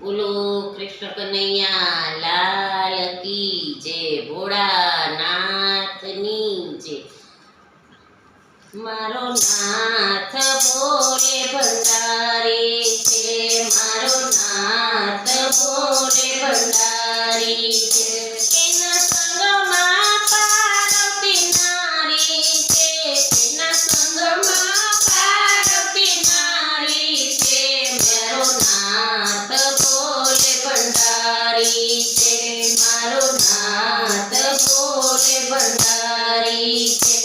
બોલો કૃષ્ણ કનૈયા લાલ કી જય, ભોળાનાથની જય। મારો નાથ બોલે ભંડારી છે, મારો નાથ બોલે ભંડારી છે। એના સંગમાં પાર્વતી નારી છે, એના સંગમાં પાર્વતી નારી છે। મારો નાથ બોલે ભંડારી છે, મારો નાથ બોલે ભંડારી છે।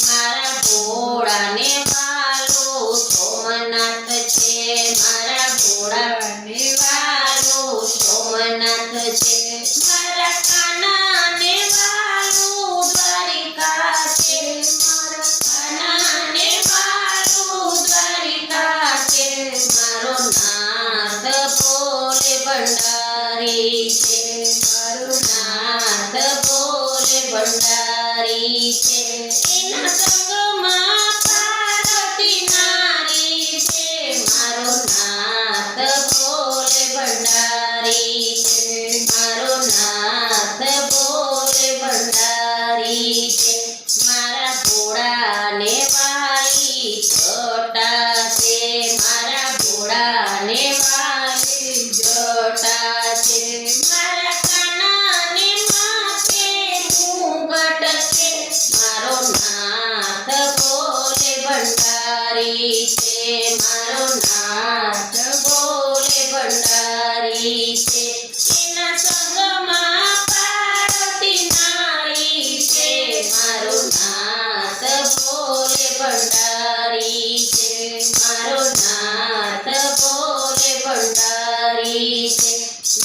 મારા ભોળાને વાલો સોમનાથ છે, મારા ભોળાને વાલો સોમનાથ છે। મારા કાનાને વાલો દ્વારિકા છે, મારા કાનાને વાલો દ્વારિકા છે। મારો નાથ બોલે ભંડારી છે, મારો નાથ બોલે ભંડારી છે। એના સંગમાં પાર્વતી નારી છે, મારો નાથ બોલે ભંડારી છે, મારો નાથ બોલે ભંડારી છે। મારા ભોળાને વાલી જટા છે, મારા ભોળાને વાલી જટા છે। મારા કાનાને માથે મુગટ છે, મારો નાથ બોલે ભંડારી છે, મારો નાથ બોલે ભંડારી છે। એના સંગમાં પાર્વતી નારી છે, મારો નાથ બોલે ભંડારી છે, મારો નાથ બોલે ભંડારી છે।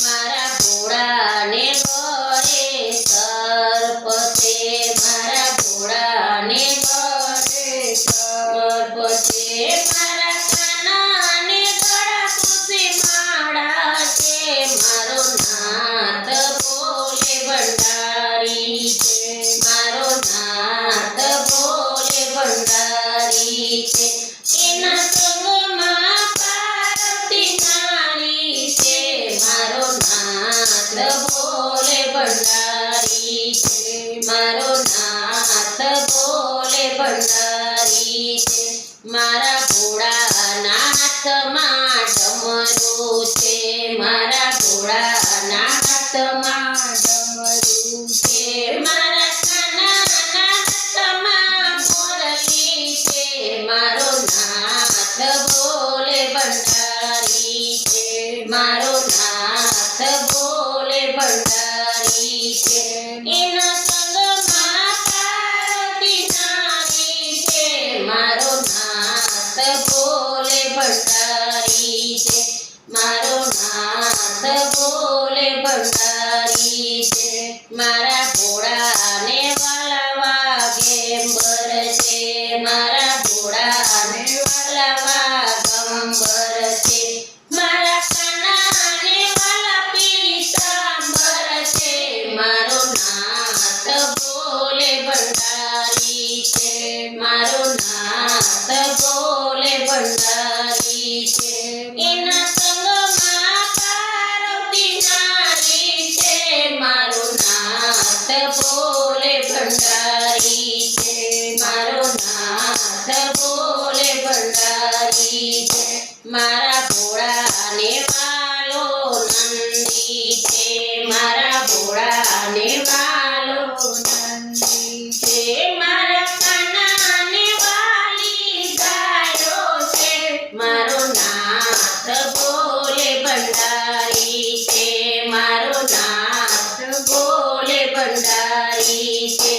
મારા ભોળાને ગળે સર્પ છે, મારા ભોળાને ગળે સર્પ છે। મારા કાનાને ગળા કુસી માળા છે, મારો નાથ બોલે ભંડારી છે, મારો નાથ બોલે ભંડારી છે। એના સંગમાં પાર્વતી નારી છે, મારો નાથ બોલે ભંડારી છે, મારો નાથ બોલે ભંડારી છે। મારા ભોળાનાથમાં ડમરું છે, મારા ભોળાનાથમાં ડમરું છે। મારા કાનાના હાથમાં મોરલી છે, મારો નાથ બોલે ભંડારી છે, મારો નાથ બોલે ભંડારી છે। એના સંગમાં પાર્વતી નારી છે, મારો નાથ બોલે ભંડારી છે, મારો નાથ બોલે ભંડારી છે। મારા ભોળાને વાલા ગેમ્બર છે, મારા ભોળાને વાલા ગંબર છે। મારા કાનાને વાલા પીતાંબર છે, મારો નાથ બોલે ભંડારી છે, મારો નાથ બોલે ભંડારી છે। એના સંગમાં પાર્વતી નારી છે, મારો નાથ બોલે ભંડારી છે, મારો નાથ બોલે ભંડારી છે। મારા ભોળાને વાલો નંદી છે, મારા ભોળાને વાલો નંદી છે। મારા કાનાને વાલી ગાયો છે, મારો નાથ બોલે ભંડારી છે, મારો નાથ બોલે ભંડારી છે।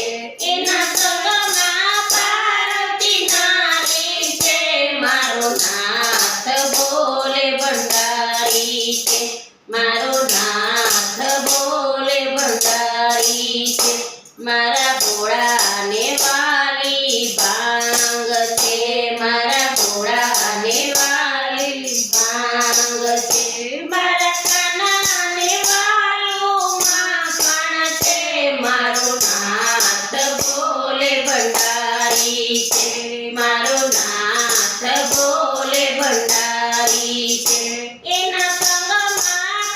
એના સંગમાં પાર્વતી નારી છે, મારો નાથ બોલે ભંડારી છે, મારો નાથ બોલે ભંડારી છે। મારા ભોળાને વાલી ભાંગ છે, મારા ભોળાને વાલી ભાંગ છે। મારા કાનાને વાલો માખણ છે, મારો નાથ બોલે ભંડારી છે, મારો નાથ બોલે ભંડારી છે। એના સંગમાં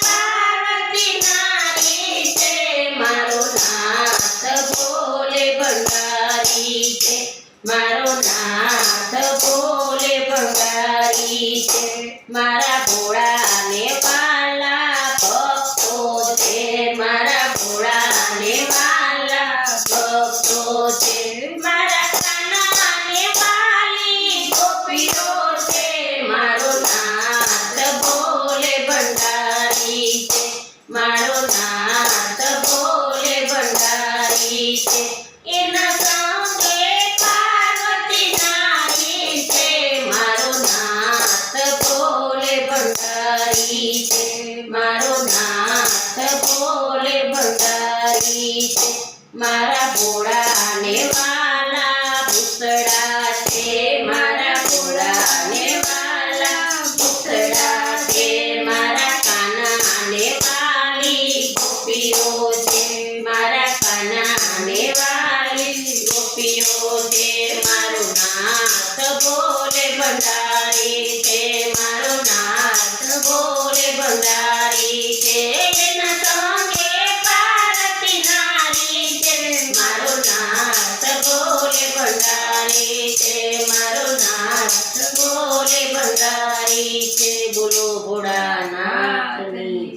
છે એના સંગે પાર્વતી નારી છે મારો નાથ ભોલે ભંડારી છે મારો નાથ ભોલે ભંડારી છે મારા ભોળાને વાલા ભૂતડા છે મારા ભોળાને વાલા ભૂતડા છે મારા કાનાને વાલી ગોપીઓ છે મારા કાનાને વાલી ગોપીઓ છે મારો નાથ ભોલે ભંડારી છે મારો નાથ ભોલે ભંડારી છે એના સંગે પાર્વતી નારી છે મારો નાથ ભોલે ભંડારી છે મારો નાથ ભોલે ભંડારી છે બોલો ભોળાનાથની